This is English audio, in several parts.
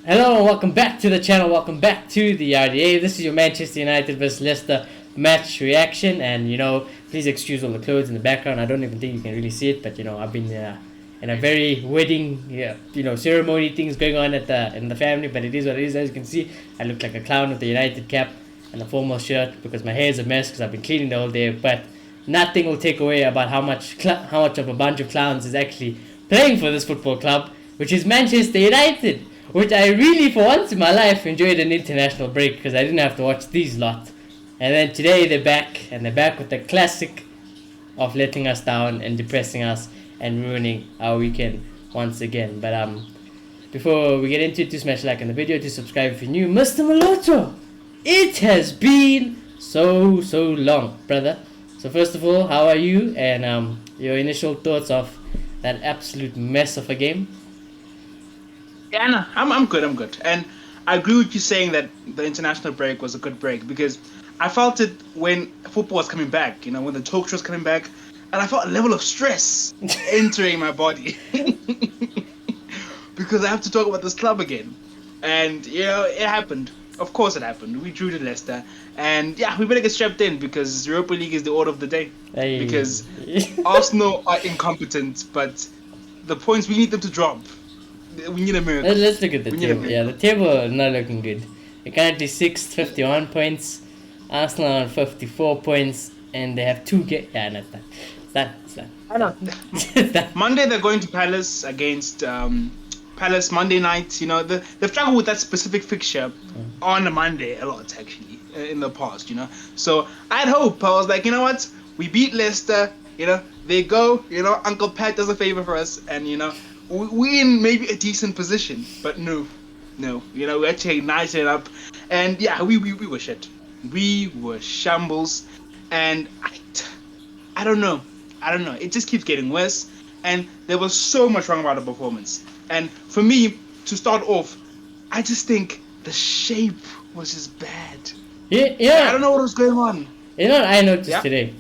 Hello and welcome back to the channel. Welcome back to the RDA. This is your Manchester United vs Leicester match reaction, and please excuse all the clothes in the background. I don't even think you can really see it, but I've been in a very wedding, ceremony things going on at the family. But it is what it is. As you can see, I look like a clown with the United cap and a formal shirt because my hair is a mess because I've been cleaning the whole day. But nothing will take away about how much of a bunch of clowns is actually playing for this football club, which is Manchester United, which I really, for once in my life, enjoyed an international break because I didn't have to watch these lot. And then today they're back, and they're back with the classic of letting us down and depressing us and ruining our weekend once again. But before we get into it, to smash like on the video, to subscribe if you're new. Mr. Maloto, it has been so long, brother. So first of all, how are you? And your initial thoughts of that absolute mess of a game? Yeah, no, I'm good. I'm good, and I agree with you saying that the international break was a good break because I felt it when football was coming back. When the talk show was coming back, and I felt a level of stress entering my body because I have to talk about this club again, and it happened. Of course, it happened. We drew to Leicester, and yeah, we better get strapped in because Europa League is the order of the day. Hey. Because Arsenal are incompetent, but the points we need them to drop. We need a miracle. Let's look at the table. Yeah, the table is not looking good. We're currently 6th, 51 points. Arsenal on 54 points, and they have 2 games. Yeah, no, it's done. I know. Monday they're going to Palace against Palace Monday night. They've struggled with that specific fixture on a Monday a lot actually in the past. So I'd hope. I was like, you know what? We beat Leicester. They go. Uncle Pat does a favor for us, and we in maybe a decent position, but no, we actually nice it up, and yeah, we were shit. We were shambles, and I don't know. It just keeps getting worse, and there was so much wrong about the performance. And for me, to start off, I just think the shape was just bad. Yeah. I don't know what was going on. What I noticed today?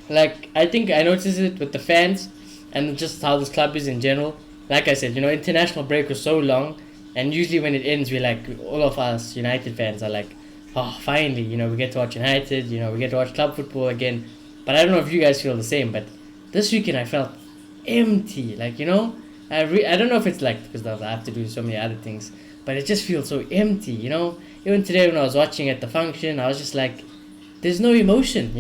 Like, I think I noticed it with the fans and just how this club is in general. Like I said, international break was so long, and usually when it ends, all of us United fans are like, oh, finally, we get to watch United, we get to watch club football again. But I don't know if you guys feel the same, but this weekend I felt empty. Like, I don't know if it's like because I have to do so many other things, but it just feels so empty, Even today when I was watching at the function, I was just like, there's no emotion,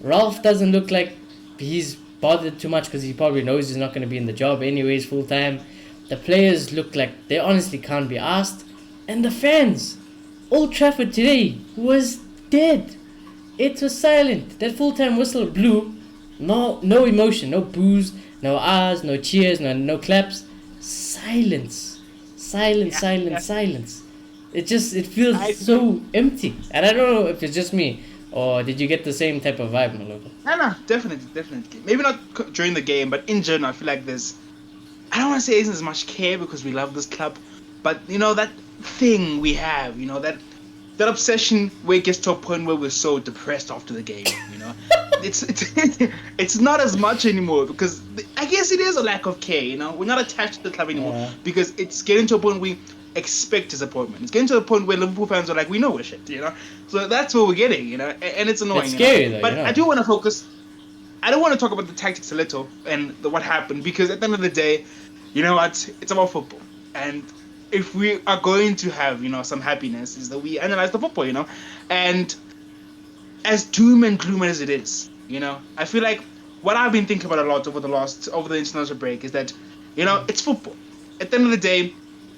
Ralph doesn't look like he's bothered too much because he probably knows he's not going to be in the job anyways full time. The players look like they honestly can't be asked, and the fans, Old Trafford today was dead. It was silent. That full time whistle blew. No emotion, no boos, no ahs, no cheers, no claps. Silence. Silence. It feels so empty, and I don't know if it's just me. Or did you get the same type of vibe, Maloka? No, definitely. Maybe not during the game, but in general, I feel like I don't want to say isn't as much care because we love this club, but that thing we have, that obsession where it gets to a point where we're so depressed after the game, it's not as much anymore because I guess it is a lack of care, we're not attached to the club anymore because it's getting to a point we expect disappointment. It's getting to a point where Liverpool fans are like, we know we're shit, so that's what we're getting, and it's annoying. It's scary though, but I do want to focus. I don't want to talk about the tactics a little and what happened because at the end of the day, you know what? It's about football, and if we are going to have some happiness, is that we analyze the football, and as doom and gloom as it is, I feel like what I've been thinking about a lot over the international break is that it's football. At the end of the day,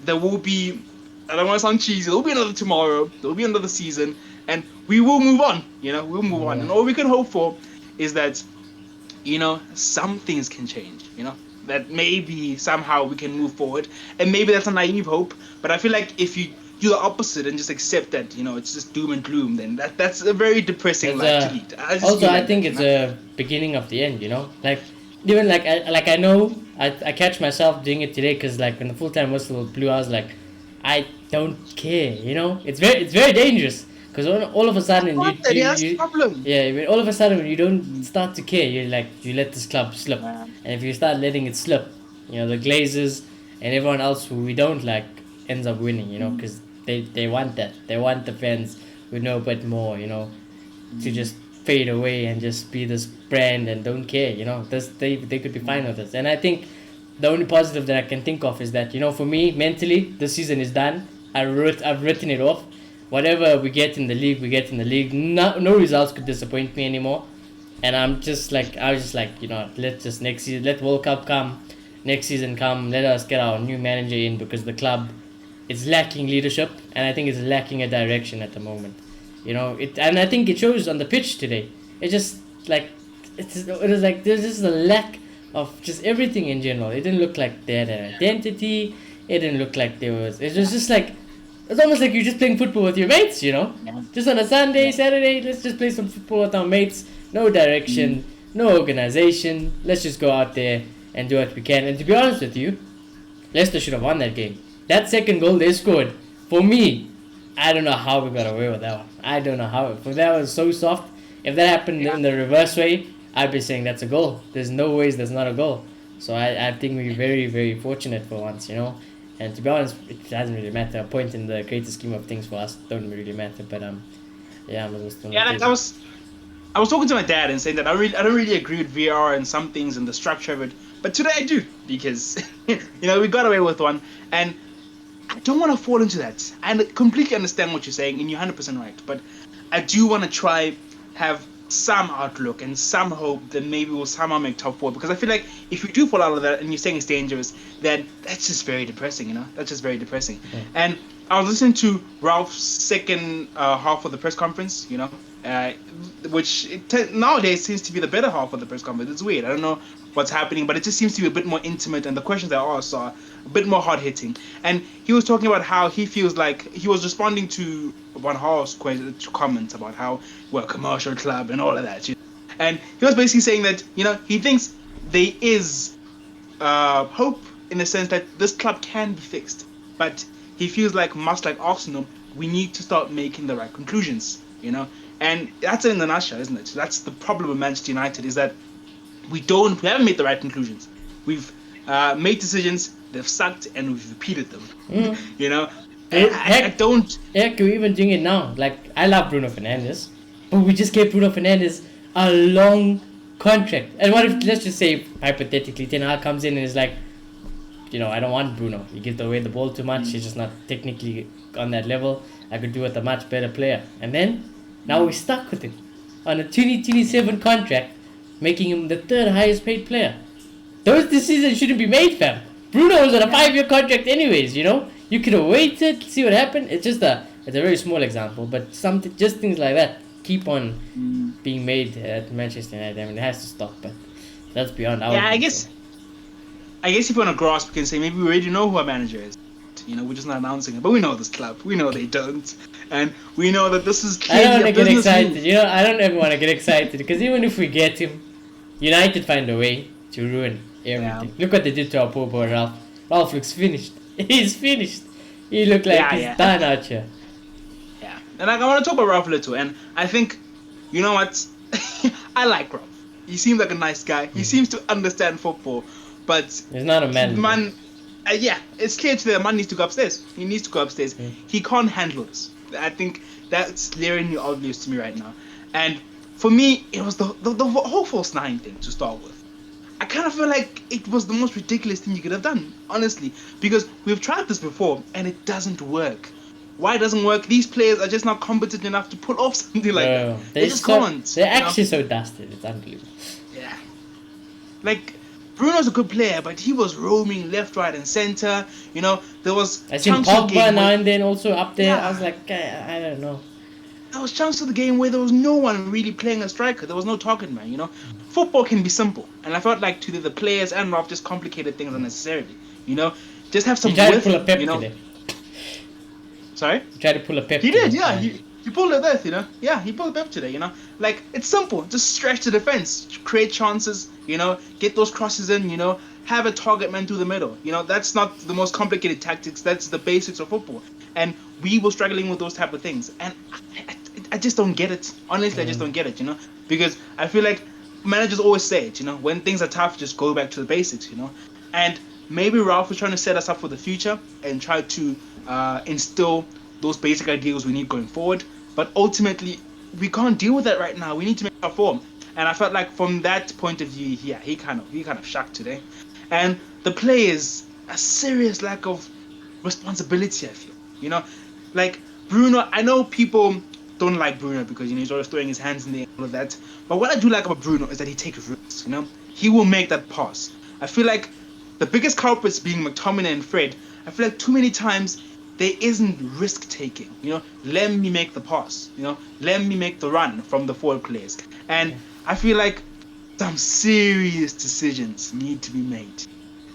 there will be, I don't want to sound cheesy, there will be another tomorrow, there will be another season, and we will move on, we'll move on. And all we can hope for is that, some things can change, that maybe somehow we can move forward. And maybe that's a naive hope, but I feel like if you do the opposite and just accept that, it's just doom and gloom, then that's a very depressing life to lead. I think it's a beginning of the end, Like, even I know I catch myself doing it today because like when the full time whistle blew, I was like, I don't care, It's very dangerous because all of a sudden all of a sudden when you don't start to care, you let this club slip, and if you start letting it slip, the Glazers and everyone else who we don't like, ends up winning, because they want that. They want the fans who know a bit more, to just fade away and just be this brand and don't care, this they could be fine with this. And I think the only positive that I can think of is that, for me, mentally, the season is done. I've written it off. Whatever we get in the league, we get in the league. No results could disappoint me anymore. And I was just like, let's just next season, let World Cup come, next season come, let us get our new manager in, because the club is lacking leadership, and I think it's lacking a direction at the moment. And I think it shows on the pitch today. It just like it was like there's just a lack of just everything in general. It didn't look like they had an identity. It didn't look like there was. It was just like it's almost like you're just playing football with your mates. Just on a Sunday, Saturday, let's just play some football with our mates. No direction, no organization. Let's just go out there and do what we can. And to be honest with you, Leicester should have won that game. That second goal they scored, for me, I don't know how we got away with that one. I don't know how. That was so soft. If that happened in the reverse way, I'd be saying that's a goal. There's no ways that's not a goal. So I think we're very, very fortunate for once, And to be honest, it doesn't really matter. A point in the greater scheme of things for us don't really matter. But I was talking to my dad and saying that I don't really agree with VAR and some things and the structure of it, but today I do, because we got away with one, and I don't want to fall into that. I completely understand what you're saying, and you're 100% right, but I do want to try have some outlook and some hope that maybe we'll somehow make top four, because I feel like if we do fall out of that and you're saying it's dangerous, then that's just very depressing. That's just very depressing. Yeah. And I was listening to Ralph's second half of the press conference, which nowadays seems to be the better half of the press conference. It's weird. I don't know what's happening, but it just seems to be a bit more intimate, and the questions that I asked are a bit more hard-hitting. And he was talking about how he feels like he was responding to Van Gaal's comments about how we're a commercial club and all of that. And he was basically saying that, he thinks there is hope in the sense that this club can be fixed, but he feels like, much like Arsenal, we need to start making the right conclusions, And that's it in a nutshell, isn't it? That's the problem with Manchester United, is that we haven't made the right conclusions. We've made decisions, they've sucked, and we've repeated them. I don't... Heck, we're even doing it now. Like, I love Bruno Fernandes, but we just gave Bruno Fernandes a long contract. And what if, let's just say, hypothetically, Ten Hag comes in and is like, I don't want Bruno. He gives away the ball too much. He's just not technically on that level. I could do with a much better player. And then, now we're stuck with him on a 2027 contract, making him the third highest paid player. Those decisions shouldn't be made, fam. Bruno was on a 5-year contract anyways, You could have waited, see what happened. It's a very small example, but just things like that keep on being made at Manchester United. I mean, it has to stop, but that's beyond our control. I guess if you want to grasp, we can say maybe we already know who our manager is. We're just not announcing it, but we know this club. We know they don't, and we know that this is clearly I don't want to get excited. I don't ever want to get excited, because even if we get him, United find a way to ruin everything. Look what they did to our poor boy Ralph. Ralph looks finished. He's finished. He looked like he's done out here. Yeah, and I want to talk about Ralph a little, and I think, you know what, I like Ralph. He seems like a nice guy. He seems to understand football, but he's not a man. It's clear to the man needs to go upstairs. He needs to go upstairs. He can't handle this. I think that's glaringly obvious to me right now. And for me, it was the whole false 9 thing to start with. I kind of feel like it was the most ridiculous thing you could have done, honestly, because we've tried this before and it doesn't work. Why it doesn't work? These players are just not competent enough to pull off something like that. They just can't. They're actually so dusted. It's unbelievable. Yeah. Like, Bruno's a good player, but he was roaming left, right, and center. There was. I seen Pogba now and then also up there. Yeah. I was like, I don't know. There was chunks of the game where there was no one really playing a striker. There was no target man. Football can be simple, and I felt like the players and Ralph just complicated things unnecessarily. Just have some. He tried to pull a Pep today. Sorry. He tried to pull a Pep. He did, yeah. He pulled it there, Yeah, he pulled a Pep today, Like, it's simple. Just stretch the defense, create chances, get those crosses in, have a target man through the middle. That's not the most complicated tactics. That's the basics of football. And we were struggling with those type of things. And I just don't get it. Honestly, I just don't get it, Because I feel like managers always say it, when things are tough, just go back to the basics, And maybe Ralph was trying to set us up for the future and try to instill those basic ideals we need going forward. But ultimately, we can't deal with that right now. We need to make our form. And I felt like from that point of view, yeah, he kind of shocked today. And the players, a serious lack of responsibility, I feel. You know, like Bruno, I know people don't like Bruno because, you know, he's always throwing his hands in the air and all of that. But what I do like about Bruno is that he takes risks, you know? He will make that pass. I feel like the biggest culprits being McTominay and Fred, I feel like too many times there isn't risk taking, you know? Let me make the pass, you know? Let me make the run from the forward players. And I feel like some serious decisions need to be made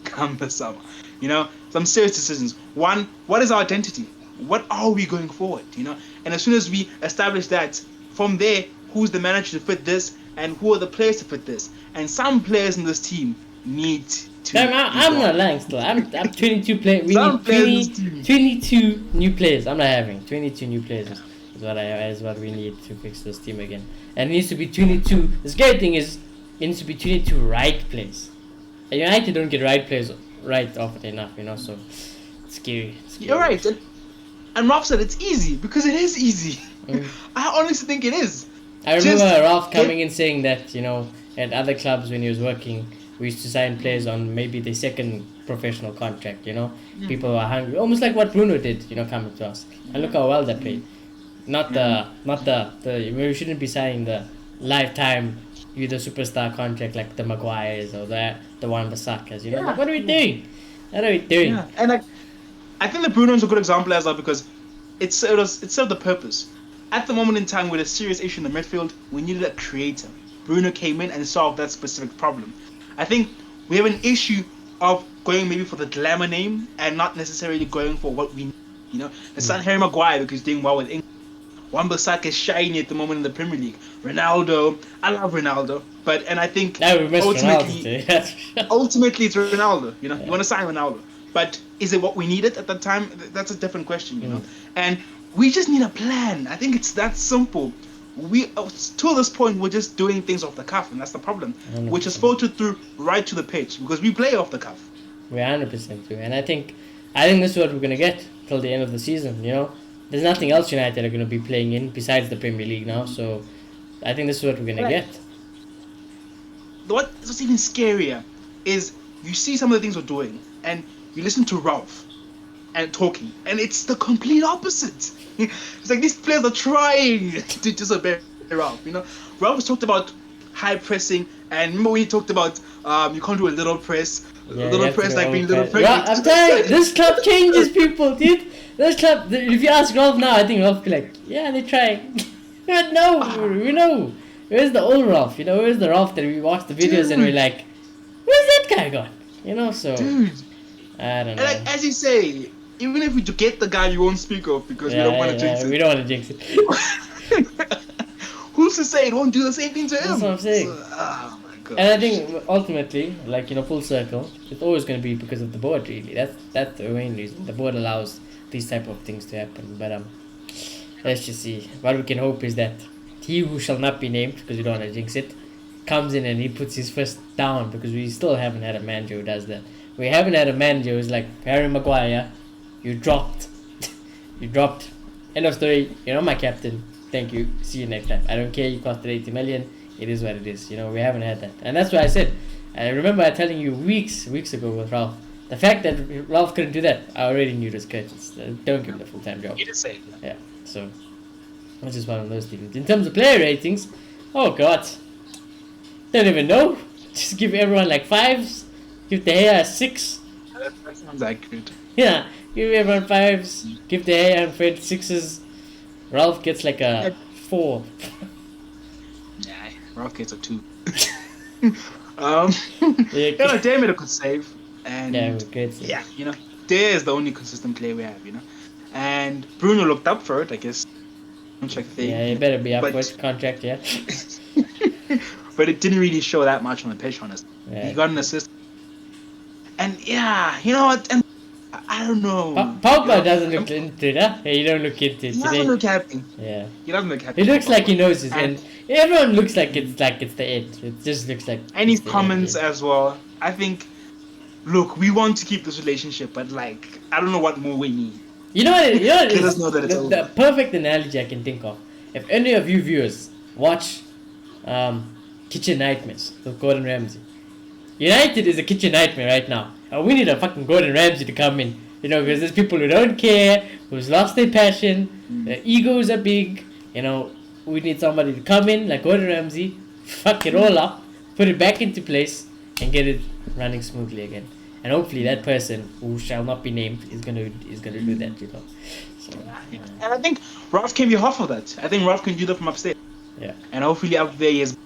come the summer, you know? Some serious decisions. One, what is our identity? What are we going forward, you know? And as soon as we establish that, from there, who's the manager to fit this and who are the players to fit this? And some players in this team need to... I'm not lying still. I'm 22 players. We need 22 new players. I'm not having 22 new players is what we need to fix this team again. And it needs to be 22. The scary thing is it needs to be 22 right players. And United don't get right players right often enough, you know, so it's scary. You're right. And Ralph said it's easy because it is easy. I honestly think it is. I remember Ralph coming in saying that, you know, at other clubs when he was working, we used to sign players on maybe the second professional contract, you know. People were hungry, almost like what Bruno did, you know, coming to us. And look how well they played. Not the we shouldn't be signing the lifetime, you the superstar contract like the Maguires or the Wan-Bissakas, you know. Like, what are we doing? What are we doing? Yeah. And I think that Bruno is a good example as well because it served the purpose. At the moment in time with a serious issue in the midfield, we needed a creator. Bruno came in and solved that specific problem. I think we have an issue of going maybe for the glamour name and not necessarily going for what we need. You know, let's sign Harry Maguire because he's doing well with England. Wan-Bissaka is shiny at the moment in the Premier League. Ronaldo, I love Ronaldo, and I think ultimately it's Ronaldo. You know, you want to sign Ronaldo, but is it what we needed at that time? That's a different question, you know. And we just need a plan. I think it's that simple. We to this point we're just doing things off the cuff, and that's the problem, 100%. Which is filtered through right to the pitch because we play off the cuff. We 100% do, and I think this is what we're gonna get till the end of the season. You know, there's nothing else United are gonna be playing in besides the Premier League now, so I think this is what we're gonna get. What's even scarier is you see some of the things we're doing, and you listen to Ralph and talking, and it's the complete opposite. It's like these players are trying to disobey Ralph. You know, Ralph has talked about high pressing, and remember when he talked about you can't do a little press, little press like being little press. I'm telling you, this club changes people, dude. This club, if you ask Ralph now, I think Ralph will be like, yeah, they're trying. But no, we know. Where's the old Ralph? You know, where's the Ralph that we watch the videos and we're like, where's that guy gone? You know, so I don't know. And like, as you say, even if we get the guy, you won't speak of because we don't want to jinx it. We don't want to jinx it. Who's to say it won't do the same thing to him? That's what I'm saying. So, oh my god. And I think ultimately, like, you know, full circle, it's always going to be because of the board. Really, that's the main reason. The board allows these type of things to happen. But let's just see. What we can hope is that he who shall not be named, because we don't want to jinx it, comes in and he puts his first down, because we still haven't had a manager who does that. We haven't had a manager who's like, Harry Maguire, you dropped. You dropped. End of story. You're not my captain. Thank you. See you next time. I don't care you costed 80 million. It is what it is. You know, we haven't had that. And that's why I said, I remember telling you weeks ago with Ralph, the fact that Ralph couldn't do that, I already knew this curtains. Don't give him a full-time job. You did say that. Yeah, so that's just one of those things. In terms of player ratings, oh god, don't even know. Just give everyone like 5s. Give De Gea a 6. That sounds accurate. Yeah, give everyone 5s. Give De Gea and Fred 6s. Ralph gets like a 4. Yeah, Ralph gets a 2. You know, Dare made a good save. And yeah, it was good. Yeah, you know, Dare is the only consistent player we have, you know. And Bruno looked up for it, I guess. Contract thing. Yeah, he better be up for his contract, yeah. But it didn't really show that much on the pitch, honestly. Yeah. He got an assist. And yeah, you know what? And I don't know. Pogba doesn't look into it, huh? He don't look into it. He doesn't look happy. Yeah. He doesn't look happy. He looks like he knows his end. Everyone looks like it's the end. It just looks like. And his comments as well. I think look, we want to keep this relationship, but like, I don't know what more we need. You know what? You know what Let is us know that it's the over. perfect analogy I can think of. If any of you viewers watch Kitchen Nightmares with Gordon Ramsay, United is a kitchen nightmare right now, and we need a fucking Gordon Ramsay to come in. You know, because there's people who don't care, who's lost their passion, their egos are big. You know, we need somebody to come in like Gordon Ramsay, fuck it all up, put it back into place, and get it running smoothly again. And hopefully that person who shall not be named is gonna do that. You know. So, And I think Ralph can be half of that. I think Ralph can do that from upstairs. yeah. And hopefully up there he is.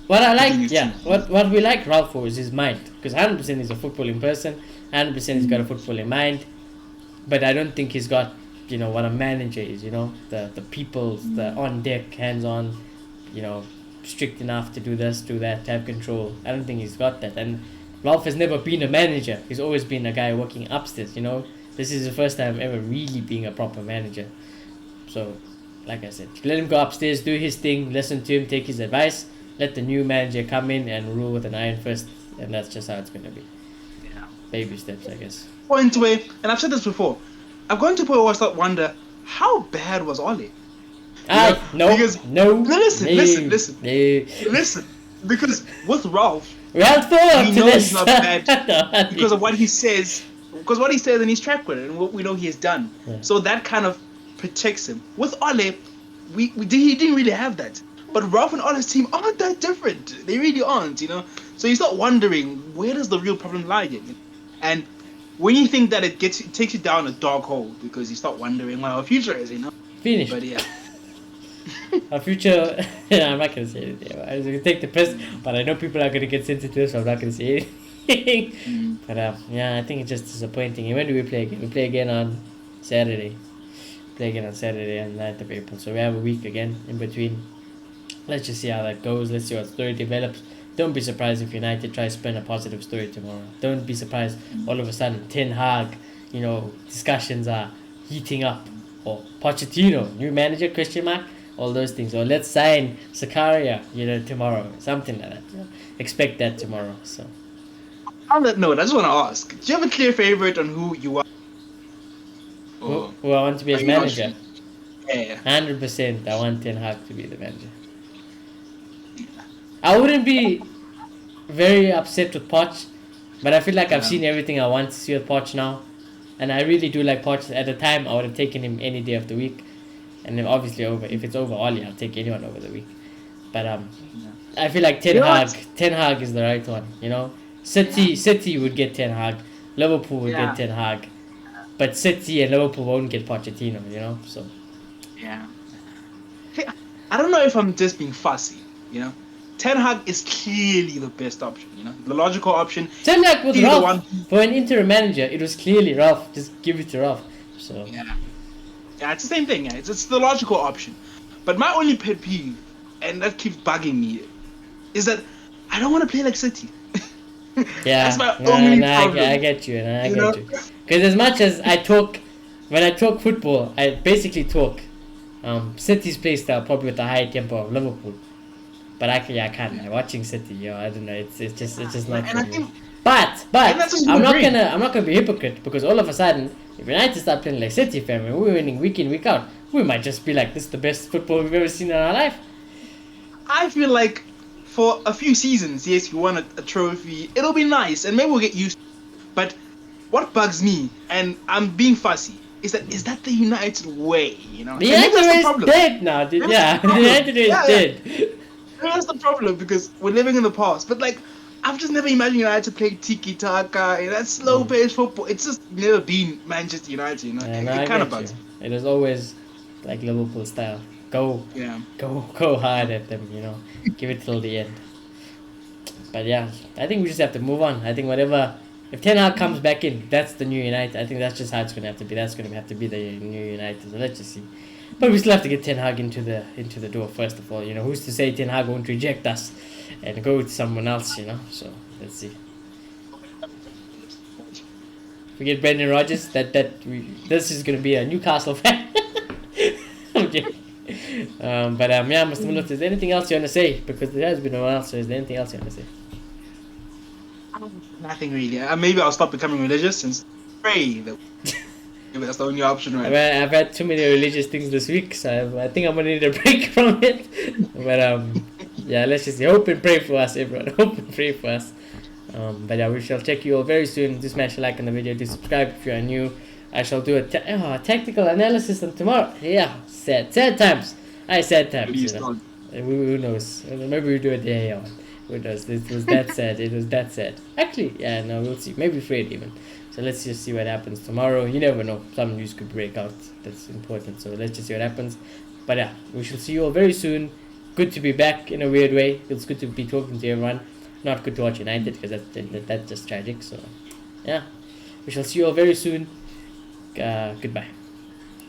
What I like, Continues yeah, to- what we like Ralph for is his mind, because 100% he's a footballing person, 100% he's got a footballing mind, but I don't think he's got, you know, what a manager is, you know, the people, the on deck, hands on, you know, strict enough to do this, do that, to have control. I don't think he's got that, and Ralph has never been a manager. He's always been a guy working upstairs, you know. This is the first time ever really being a proper manager. So, like I said, let him go upstairs, do his thing, listen to him, take his advice. Let the new manager come in and rule with an iron fist, and that's just how it's gonna be. Yeah. Baby steps, I guess. Point where, and I've said this before, I've gone to a point where I start wonder, how bad was Ole? No, because- no. Listen, no, listen. No. Listen, because with Ralph, We had four up We to know this. he's not bad No, because of what he says, in his track record and what we know he has done. Yeah. So that kind of protects him. With Ole, he didn't really have that. But Ralph and Ole's team aren't that different. They really aren't, you know. So you start wondering, where does the real problem lie here? And when you think that it takes you down a dark hole, because you start wondering what our future is, you know. Finish. But yeah. Our future. Yeah, I'm not gonna say anything. I was gonna take the piss, but I know people are gonna get sensitive, so I'm not gonna say anything. But yeah, I think it's just disappointing. And when do we play again? We play again on Saturday. Play again on Saturday on 9th of April. So we have a week again in between. Let's just see how that goes. Let's see what story develops. Don't be surprised if United try to spin a positive story tomorrow. Don't be surprised all of a sudden Ten Hag, you know, discussions are heating up. Or Pochettino, new manager, question mark, all those things. Or let's sign Zakaria, you know, tomorrow. Something like that. You know. Expect that tomorrow. So On that note, I just want to ask, do you have a clear favorite on who you are? who I want to be as Are you not manager? sure? Yeah. 100% I want Ten Hag to be the manager. I wouldn't be very upset with Poch, but I feel like I've seen everything I want to see with Poch now. And I really do like Poch. At the time, I would have taken him any day of the week. And then obviously, if it's over Oli, I'll take anyone over the week. But I feel like Ten You know Hag, what? Ten Hag is the right one, you know? City would get Ten Hag. Liverpool would Yeah. get Ten Hag. But City and Liverpool won't get Pochettino, you know? So Yeah. I don't know if I'm just being fussy, you know. Ten Hag is clearly the best option, you know, the logical option. same like with He's the Ralph. one- For an interim manager, it was clearly Ralph. Just give it to Ralph. So Yeah, it's the same thing. Yeah, it's the logical option. But my only pet peeve, and that keeps bugging me, is that I don't want to play like City. yeah, That's my only problem. I get you, and I You get know? you. Because as much as I talk, when I talk football, I basically talk City's play style, probably with the high tempo of Liverpool. But I can't. Like, watching City, I don't know. It's just not And for I me. think But And that's just I'm not agreeing. gonna be a hypocrite, because all of a sudden, if United start playing like City, fam, and we're winning week in week out, we might just be like, this is the best football we've ever seen in our life. I feel like for a few seasons, yes, you won a trophy. It'll be nice, and maybe we'll get used to it. But what bugs me, and I'm being fussy, is that the United way, you know? The And maybe United that's way the is problem. dead now. Maybe Yeah, that's the the problem. United way is Yeah, dead. Maybe that's the problem, because we're living in the past. But like, I've just never imagined United to play tiki taka and that slow paced football. It's just never been Manchester United, you know. Yeah, no, I It kind of get bugs you. me. It is always like Liverpool style. Go Yeah. go hard at them, you know. Give it till the end. But yeah, I think we just have to move on. I think whatever, if Ten Hag comes back in, that's the new United. I think that's just how it's gonna have to be. That's gonna have to be the new United. So let's just see. But we still have to get Ten Hag into the door first of all. You know, who's to say Ten Hag won't reject us and go with someone else? You know, so let's see. If we get Brendan Rodgers, this is gonna be a Newcastle fan. I'm joking. But yeah, Mr. Mulot, is there anything else you want to say? Because there has been a while, so is there anything else you want to say? Nothing really. Maybe I'll stop becoming religious and pray that maybe that's the only option, right? I've had too many religious things this week, so I think I'm gonna need a break from it. But yeah, let's just hope and pray for us, everyone. Hope and pray for us. But yeah, we shall check you all very soon. Do smash a like on the video. Do subscribe if you are new. I shall do a tactical analysis on tomorrow. Yeah, sad times. Sad times. You know. Who knows? Maybe we do it there. Yeah. Who knows? It was that sad. It was that sad. Actually, yeah, no, we'll see. Maybe Fred even. So let's just see what happens tomorrow. You never know. Some news could break out. That's important. So let's just see what happens. But yeah, we shall see you all very soon. Good to be back in a weird way. It's good to be talking to everyone. Not good to watch United because that's just tragic. So yeah, we shall see you all very soon. Goodbye.